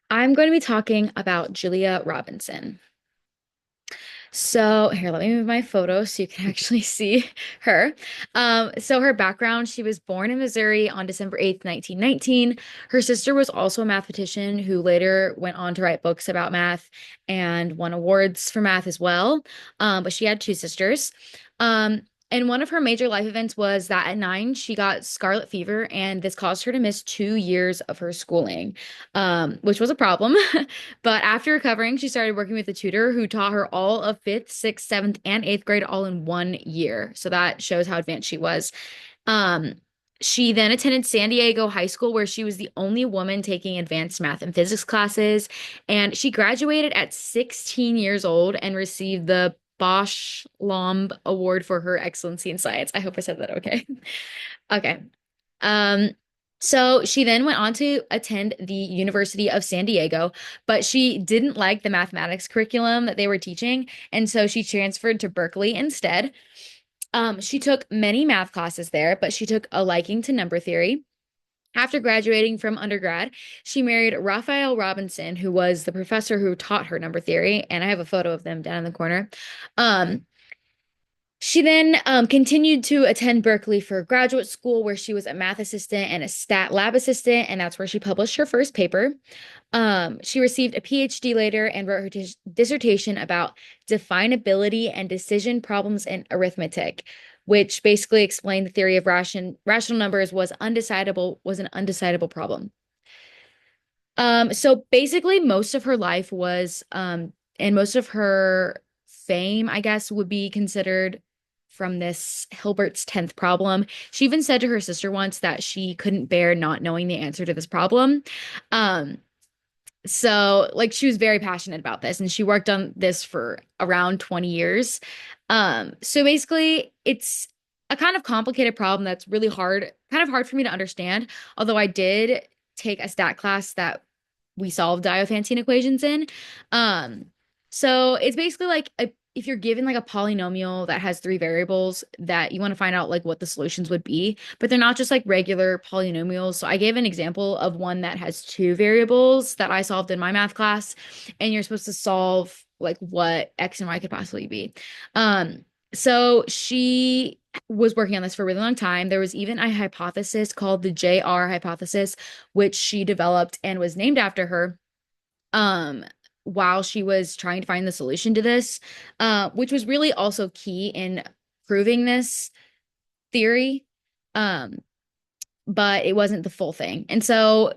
I'm going to be talking about Julia Robinson. So here, let me move my photo so you can actually see her. So her background, she was born in Missouri on December 8th, 1919. Her sister was also a mathematician who later went on to write books about math and won awards for math as well. But she had two sisters. Um, and one of her major life events was that at 9, she got scarlet fever, and this caused her to miss 2 years of her schooling, which was a problem. But after recovering, she started working with a tutor who taught her all of fifth, sixth, seventh, and eighth grade all in 1 year. So that shows how advanced she was. Um, she then attended San Diego High School, where she was the only woman taking advanced math and physics classes. And she graduated at 16 years old and received the Bosch Lomb Award for her excellency in science. I hope I said that okay. Okay. Um, so she then went on to attend the University of San Diego, but she didn't like the mathematics curriculum that they were teaching, and so she transferred to Berkeley instead. She took many math classes there, but she took a liking to number theory. After graduating from undergrad, she married Raphael Robinson, who was the professor who taught her number theory, and I have a photo of them down in the corner. Um, she then continued to attend Berkeley for graduate school, where she was a math assistant and a stat lab assistant, and that's where she published her first paper. She received a PhD later and wrote her dissertation about definability and decision problems in arithmetic, which basically explained the theory of rational numbers was an undecidable problem. So basically most of her life was and most of her fame, I guess, would be considered from this Hilbert's 10th problem. She even said to her sister once that she couldn't bear not knowing the answer to this problem. Um, so like she was very passionate about this and she worked on this for around 20 years. So basically it's a kind of complicated problem that's really hard, kind of hard for me to understand, although I did take a stat class that we solve Diophantine equations in. Um, so it's basically like if you're given like a polynomial that has three variables that you want to find out like what the solutions would be, but they're not just like regular polynomials. So I gave an example of one that has two variables that I solved in my math class, and you're supposed to solve like what X and Y could possibly be. So she was working on this for a really long time. There was even a hypothesis called the JR hypothesis, which she developed and was named after her um while she was trying to find the solution to this, which was really also key in proving this theory. Um, but it wasn't the full thing. And so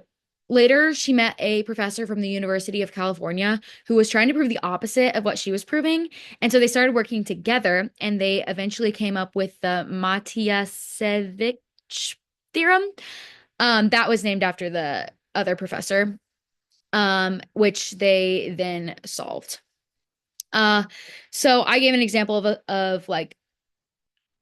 later she met a professor from the University of California who was trying to prove the opposite of what she was proving. And so they started working together and they eventually came up with the Matyasevich theorem. That was named after the other professor, which they then solved. Uh, so I gave an example of like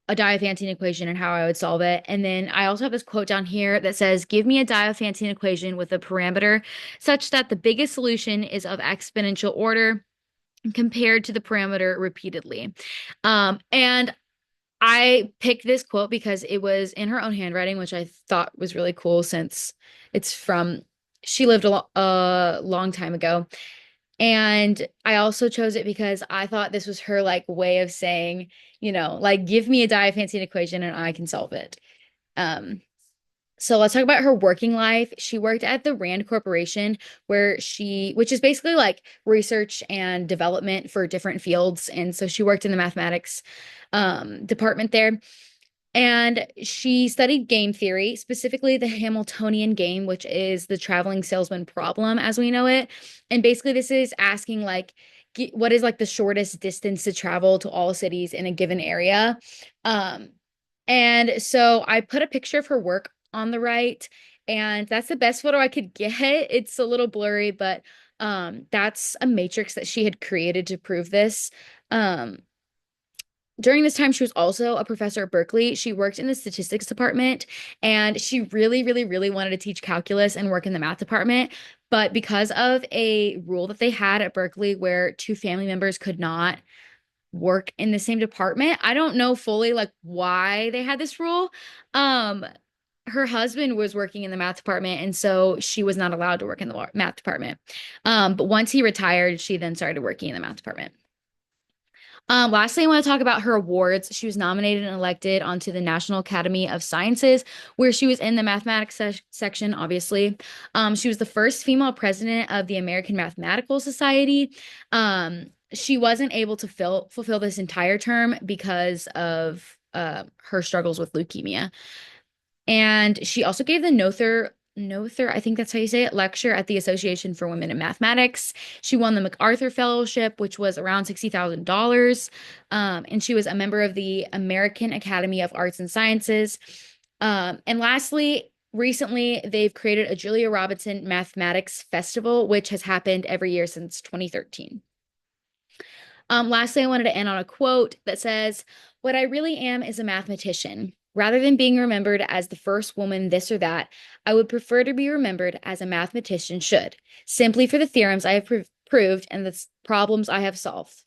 a Diophantine equation and how I would solve it. And then I also have this quote down here that says, give me a Diophantine equation with a parameter such that the biggest solution is of exponential order compared to the parameter repeatedly. And I picked this quote because it was in her own handwriting, which I thought was really cool since it's from, she lived a long time ago. And I also chose it because I thought this was her like way of saying, like give me a Diophantine equation and I can solve it. Um, so let's talk about her working life. She worked at the Rand Corporation, which is basically like research and development for different fields. And so she worked in the mathematics department there. And she studied game theory, specifically the Hamiltonian game, which is the traveling salesman problem as we know it. And basically, this is asking like, what is like the shortest distance to travel to all cities in a given area? Um, and so I put a picture of her work on the right, and that's the best photo I could get. It's a little blurry, but that's a matrix that she had created to prove this. Um, during this time, she was also a professor at Berkeley. She worked in the statistics department and she really, really, really wanted to teach calculus and work in the math department. But because of a rule that they had at Berkeley where two family members could not work in the same department, I don't know fully like why they had this rule. Um, her husband was working in the math department, and so she was not allowed to work in the math department. But once he retired, she then started working in the math department. Lastly, I want to talk about her awards. She was nominated and elected onto the National Academy of Sciences, where she was in the mathematics section, obviously. She was the first female president of the American Mathematical Society. She wasn't able to fulfill this entire term because of her struggles with leukemia. And she also gave the Noether, I think that's how you say it, lecture at the Association for Women in Mathematics. She won the MacArthur Fellowship, which was around $60,000. And she was a member of the American Academy of Arts and Sciences. And lastly, recently, they've created a Julia Robinson Mathematics Festival, which has happened every year since 2013. Lastly, I wanted to end on a quote that says, "What I really am is a mathematician. Rather than being remembered as the first woman this or that, I would prefer to be remembered as a mathematician should, simply for the theorems I have proved and the problems I have solved."